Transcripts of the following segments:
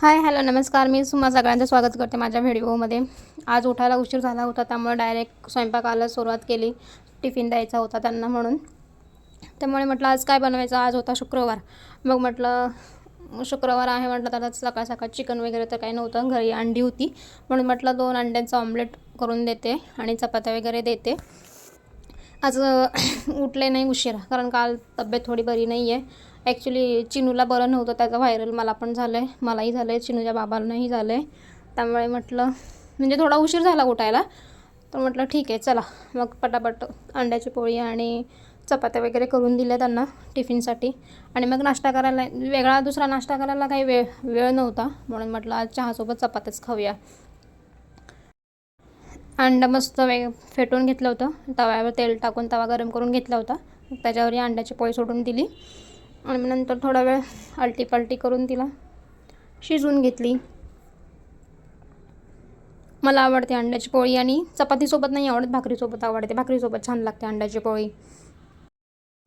Hi hello नमस्कार. मी सुमा सगळ्यांचं स्वागत करते माझ्या व्हिडिओमध्ये. आज उठायला उशीर झाला होता त्यामुळे डायरेक्ट स्वयंपाकाला सुरुवात केली. टिफिन द्यायचा होता त्यांना म्हणून. त्यामुळे म्हटलं आज काय बनवायचं. आज होता शुक्रवार. मग म्हटलं शुक्रवार आहे म्हटलं तर सकाळ सकाळ चिकन वगैरे तर काही नव्हतं, घरी अंडी होती म्हणून म्हटलं 2 अंड्यांचं ऑमलेट करून देते आणि चपात्या वगैरे देते. आज उठले नाही उशिरा कारण काल तब्येत थोडी बरी नाही आहे. ॲक्च्युली चिनूला बरं नव्हतं, त्याचं व्हायरल मला पण झालं आहे, मलाही झालं आहे, चिनूच्या बाबांनाही झालं आहे. त्यामुळे म्हटलं म्हणजे थोडा उशीर झाला उठायला, तर म्हटलं ठीक आहे चला. मग पटापट अंड्याची पोळी आणि चपात्या वगैरे करून दिल्या त्यांना टिफिनसाठी. आणि मग नाश्ता करायला वेगळा दुसरा नाश्ता करायला काही वेळ नव्हता म्हणून म्हटलं आज चहासोबत चपात्याच खाऊया. अंडं मस्त फेटून घेतलं होतं, तव्यावर तेल टाकून तवा गरम करून घेतला होता. त्याच्यावर अंड्याची पोळी सोडून दिली आणि नंतर थोडा वेळ आलटी करून तिला शिजवून घेतली. मला आवडते अंड्याची पोळी आणि चपातीसोबत नाही आवडत, भाकरीसोबत आवडते. भाकरीसोबत छान लागते अंड्याची पोळी.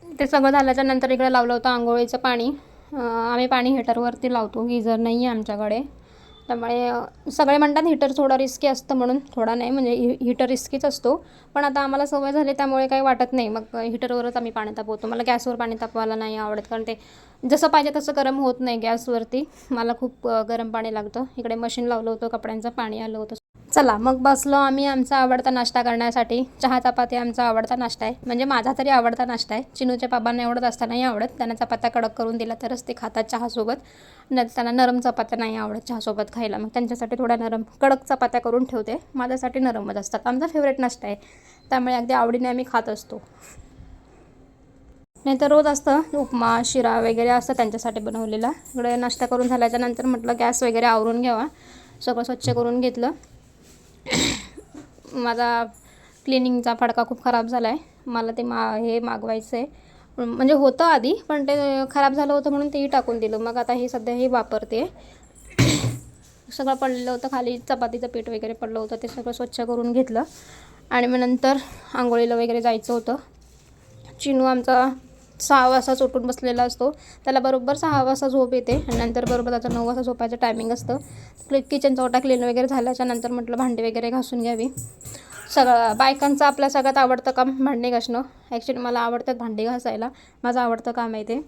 ते सगळं झाल्याच्या नंतर इकडे लावलं होतं आंघोळीचं पाणी. आम्ही पाणी हिटरवरती लावतो, गिझर नाही आहे आमच्याकडे. त्यामुळे सगळे म्हणतात हीटर थोडा रिस्की असतं म्हणून. थोडा नाही म्हणजे हीटर रिस्कीच असतो, पण आता आम्हाला सवय झाली त्यामुळे काही वाटत नाही. मग हीटरवरच आम्ही पाणी तापवतो. मला गॅसवर पाणी तापवायला नाही आवडत कारण ते जसं पाहिजे तसं गरम होत नाही गॅसवरती. मला खूप गरम पाणी लागतं. इकडे मशीन लावलं होतं, कपड्यांचं पाणी आलं होतं. चला मग बसलो आम्ही आमचा आवडता नाश्ता करण्यासाठी. चहा चपाती आमचा आवडता नाश्ता आहे, म्हणजे माझा तरी आवडता नाश्ता आहे. चिनूच्या बाबांना एवढंच असता नाही आवडत, त्यांना चपात्या कडक करून दिला तरच ते खातात चहासोबत. त्यांना नरम चपात्या नाही आवडत चहासोबत खायला, मग त्यांच्यासाठी थोड्या नरम कडक चपात्या करून ठेवते. माझ्यासाठी नरमच असतात. आमचा फेवरेट नाश्ता आहे त्यामुळे अगदी आवडीने आम्ही खात असतो. नाही तर रोज असतं उपमा शिरा वगैरे असतं त्यांच्यासाठी बनवलेला. इकडे नाश्ता करून झाल्याच्या नंतर म्हटलं गॅस वगैरे आवरून घ्यावा. सगळं स्वच्छ करून घेतलं. माझा क्लिनिंगचा फडका खूप खराब झाला आहे. मला ते हे मागवायचं आहे, म्हणजे होतं आधी पण ते खराब झालं होतं म्हणून तेही टाकून दिलं. मग आता हे सध्या हे वापरते. सगळं पडलेलं होतं खाली, चपातीचं पीठ वगैरे पडलं होतं, ते सगळं स्वच्छ करून घेतलं. आणि मग नंतर आंघोळीला वगैरे जायचं होतं. चिनू आमचा 6 वाजताच उठून बसलेला असतो. त्याला बरोबर 6 वाजता झोप येते आणि नंतर बरोबर त्याचं 9 वाजता झोपायचं टायमिंग असतं. किचनचा ओटा क्लीन वगैरे झाल्याच्या नंतर म्हटलं भांडी वगैरे घासून घ्यावी. सगळं बायकांचं आपल्या सगळ्यात आवडतं काम भांडी घासणं. ॲक्च्युली मला आवडतात भांडी घासायला, माझं आवडतं काम आहे ते.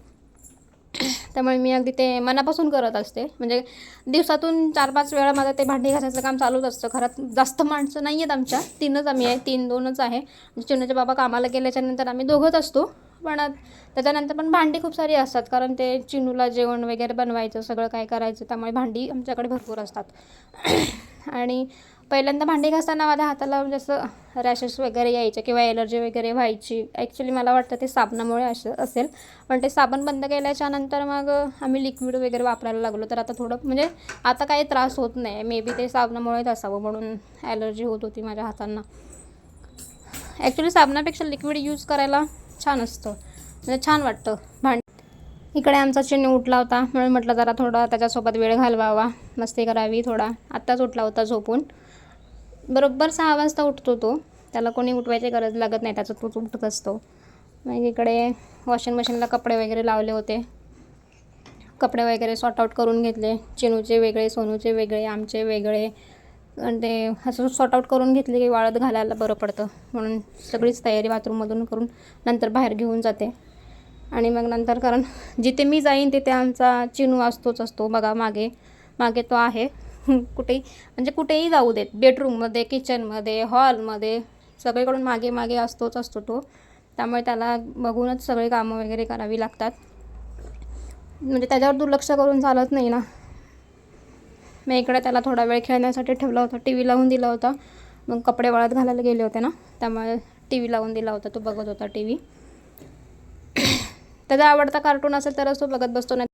त्यामुळे मी अगदी ते मनापासून करत असते. म्हणजे दिवसातून 4-5 वेळा माझं ते भांडी घासायचं काम चालूच असतं. घरात जास्त माणसं नाही आहेत आमच्या, 3च आम्ही आहे, 3-2च आहे. चिनूचे बाबा कामाला गेल्याच्यानंतर आम्ही 2घंच असतो. पण त्याच्यानंतर पण भांडी खूप सारी असतात कारण ते चिनूला जेवण वगैरे बनवायचं, सगळं काय करायचं, त्यामुळे भांडी आमच्याकडे भरपूर असतात. आणि पहिल्यांदा भांडी घासताना माझ्या हाताला म्हणजे असं रॅशेस वगैरे यायचे किंवा एलर्जी वगैरे व्हायची. ॲक्च्युली मला वाटतं ते साबणामुळे असेल, पण ते साबण बंद केल्याच्या नंतर मग आम्ही लिक्विड वगैरे वापरायला लागलो, तर आता थोडं म्हणजे आता काही त्रास होत नाही. मे बी ते साबणामुळेच असावं म्हणून ॲलर्जी होत होती माझ्या हातांना. ॲक्च्युली साबणापेक्षा लिक्विड यूज करायला छान असतं, म्हणजे छान वाटतं इकडे आमचा चिन्ह उठला होता म्हणून म्हटलं जरा थोडा त्याच्यासोबत वेळ घालवावा, मस्ती करावी थोडा. आत्ताच उठला होता झोपून. बरोबर 6 वाजता उठतो तो, त्याला कोणी उठवायची गरज लागत नाही, त्याचं तोच उठत असतो. मग इकडे वॉशिंग मशीनला कपडे वगैरे लावले होते. कपडे वगैरे सॉर्ट आऊट करून घेतले. चिनूचे वेगळे, सोनूचे वेगळे, आमचे वेगळे. आणि ते असं सॉर्ट आऊट करून घेतले की वाळत घालायला बरं पडतं म्हणून सगळीच तयारी बाथरूममधून करून नंतर बाहेर घेऊन जाते. आणि मग नंतर कारण जिथे मी जाईन तिथे आमचा चिनू असतो बघा. मागे तो आहे. म्हणजे कुठेही जाऊ देत, बेडरूममध्ये, किचनमध्ये, हॉलमध्ये, सगळीकडून मागे असतो तो. त्यामुळे त्याला बघूनच सगळे कामं वगैरे करावी लागतात. म्हणजे त्याच्यावर दुर्लक्ष करून चालत नाही ना. मी इकडे त्याला थोडा वेळ खेळण्यासाठी ठेवला होता, टी व्ही लावून दिला होता. मग कपडे वाळत घालायला गेले होते ना, त्यामुळे टी व्ही लावून दिला होता, तो बघत होता टी व्ही. त्याचा आवडता कार्टून असेल तरच तो बघत बसतो. नाही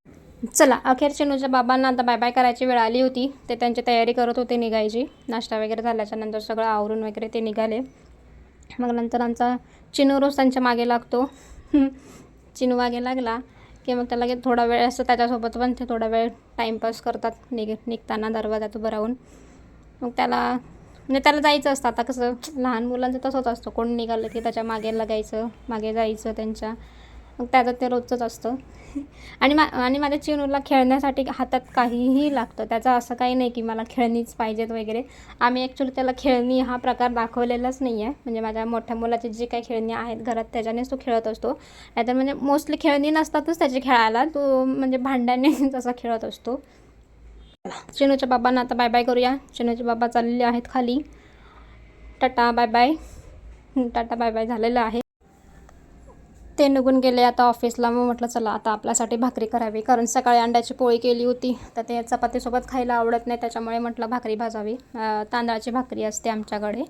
चला अखेर चिनूच्या बाबांना आता बाय बाय करायची वेळ आली होती. ते त्यांची तयारी करत होते निघायची. नाश्ता वगैरे झाल्याच्या नंतर सगळं आवरून वगैरे ते निघाले. मग नंतर आमचा चिनू रोज त्यांच्या मागे लागतो. चिनू मागे लागला की मग त्याला थोडा वेळ असं त्याच्यासोबत पण ते थोडा वेळ टाईमपास करतात निघताना दरवाजात उभं राहून. मग त्याला जायचं असतं. आता कसं लहान मुलांचं तसंच असतं, कोण निघालं की त्याच्या मागे लागायचं, मागे जायचं त्यांच्या. मग त्याचं ते रोजचंच असतं. आणि माझ्या चिनूला खेळण्यासाठी हातात काहीही लागतं. त्याचं असं काही नाही की मला खेळणीच पाहिजेत वगैरे. आम्ही ॲक्च्युली त्याला खेळणी हा प्रकार दाखवलेलाच नाही आहे. म्हणजे माझ्या मोठ्या मुलाची जी काही खेळणी आहेत घरात त्याच्यानेच तो खेळत असतो. नाहीतर म्हणजे मोस्टली खेळणी नसतातच त्याचे खेळायला, तो म्हणजे भांड्याने तसा खेळत असतो. चिनूच्या बाबांना आता बाय बाय करूया. चिनूचे बाबा चाललेले आहेत खाली. Tata bye bye. Tata bye bye झालेलं आहे. ते निघून गेले आता ऑफिसला. मग म्हटलं चला आता आपल्यासाठी भाकरी करावी, कारण सकाळी अंड्याची पोळी केली होती तर ते चपातीसोबत खायला आवडत नाही, त्याच्यामुळे म्हटलं भाकरी भाजावी. तांदळाची भाकरी असते आमच्याकडे.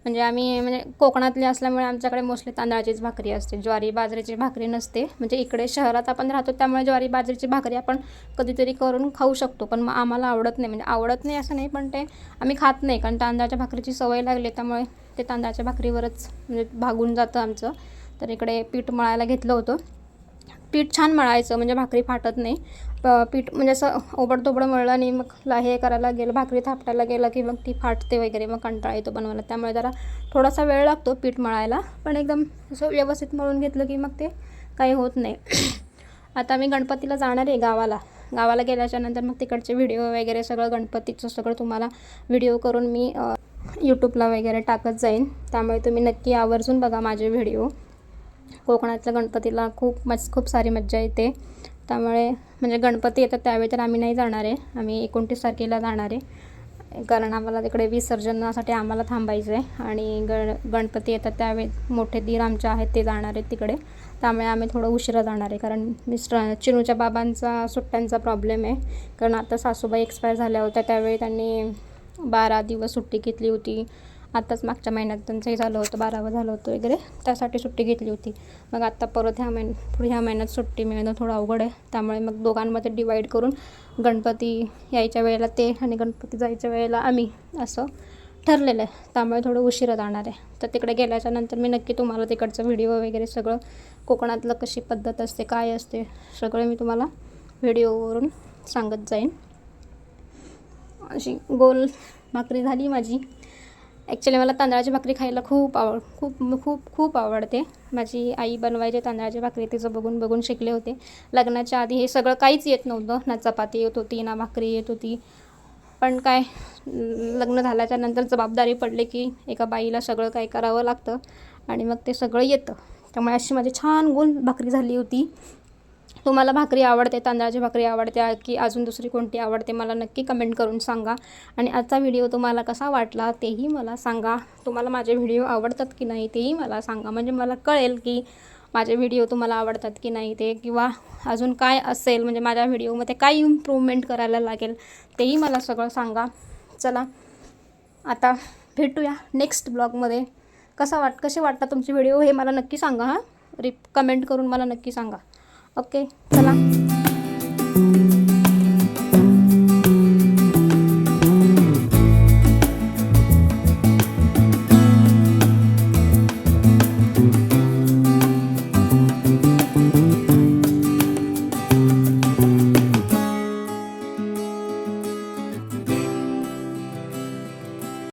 म्हणजे आम्ही म्हणजे कोकणातले असल्यामुळे आमच्याकडे मोस्टली तांदळाचीच भाकरी असते, ज्वारी बाजरीची भाकरी नसते. म्हणजे इकडे शहरात आपण राहतो त्यामुळे ज्वारी बाजरीची भाकरी आपण कधीतरी करून खाऊ शकतो, पण मग आम्हाला आवडत नाही. म्हणजे आवडत नाही असं नाही, पण ते आम्ही खात नाही, कारण तांदळाच्या भाकरीची सवय लागली त्यामुळे ते तांदळाच्या भाकरीवरच म्हणजे भागून जातं आमचं. तर इकडे पीठ मळायला घेतलं होतं. पीठ छान मळायचं म्हणजे भाकरी फाटत नाही. पीठ म्हणजे असं ओबडधोबडं मळलं आणि मग हे करायला गेलं, भाकरी थापटायला गेलं की मग ती फाटते वगैरे, मग कंटाळा येतो बनवायला. त्यामुळे जरा थोडासा वेळ लागतो पीठ मळायला, पण एकदम असं व्यवस्थित मळून घेतलं की मग ते काही होत नाही. आता मी गणपतीला जाणार आहे गावाला गेल्याच्यानंतर मग तिकडचे व्हिडिओ वगैरे सगळं गणपतीचं सगळं तुम्हाला व्हिडिओ करून मी यूट्यूबला वगैरे टाकत जाईन. त्यामुळे तुम्ही नक्की आवर्जून बघा माझे व्हिडिओ. कोकणातल्या गणपतीला खूप सारी मज्जा येते. त्यामुळे म्हणजे गणपती येतात त्यावेळी तर आम्ही नाही जाणार आहे, आम्ही 29 तारखेला जाणार आहे, कारण आम्हाला तिकडे विसर्जनासाठी आम्हाला थांबायचं आहे. आणि गणपती येतात त्यावेळी मोठे दीर आमचे आहेत ते जाणार आहेत तिकडे, त्यामुळे आम्ही थोडं उशिरा जाणार आहे. कारण चिनूच्या बाबांचा सुट्ट्यांचा प्रॉब्लेम आहे, कारण आता सासूबाई एक्सपायर झाल्या होत्या त्यावेळी त्यांनी 12 दिवस सुट्टी घेतली होती. आत्ताच मागच्या महिन्यात त्यांचं हे झालं होतं, 12वं झालं होतं वगैरे, त्यासाठी सुट्टी घेतली होती. मग आत्ता परत ह्या महिन्यात सुट्टी मिळणं थोडं अवघड आहे. त्यामुळे मग दोघांमध्ये डिवाईड करून गणपती यायच्या वेळेला ते आणि गणपती जायच्या वेळेला आम्ही असं ठरलेलं आहे. त्यामुळे थोडं उशिरा जाणार आहे. तर तिकडे गेल्याच्यानंतर मी नक्की तुम्हाला तिकडचं व्हिडिओ वगैरे सगळं कोकणातलं कशी पद्धत असते काय असते सगळं मी तुम्हाला व्हिडिओवरून सांगत जाईन. अशी गोल भाकरी झाली माझी. ॲक्च्युली मला तांदळाची भाकरी खायला खूप आवडते. माझी आई बनवायची तांदळाची भाकरी, तिचं बघून शिकले होते. लग्नाच्या आधी हे सगळं काहीच येत नव्हतं, ना चपाती येत होती ना भाकरी येत होती. पण काय लग्न झाल्याच्या नंतर जबाबदारी पडली की एका बाईला सगळं काही करावं लागतं आणि मग ते सगळं येतं. त्यामुळे अशी माझी छान गोल भाकरी झाली होती. तुम्हाला भाकरी आवडते, तांदळाची भाकरी आवडते की अजून दुसरी कोणती आवडते मला नक्की कमेंट करून सांगा. आणि आजचा व्हिडिओ तुम्हाला कसा वाटला तेही मला सांगा. तुम्हाला माझे व्हिडिओ आवडतात की नाही तेही मला सांगा, म्हणजे मला कळेल की माझे व्हिडिओ तुम्हाला आवडतात की नाही ते, किंवा अजून काय असेल म्हणजे माझ्या व्हिडिओमध्ये काय इम्प्रूव्हमेंट करायला लागेल तेही मला सगळं सांगा. चला आता भेटूया नेक्स्ट ब्लॉगमध्ये. कसे वाटतात तुमचे व्हिडिओ हे मला नक्की सांगा. कमेंट करून मला नक्की सांगा. ओके चला.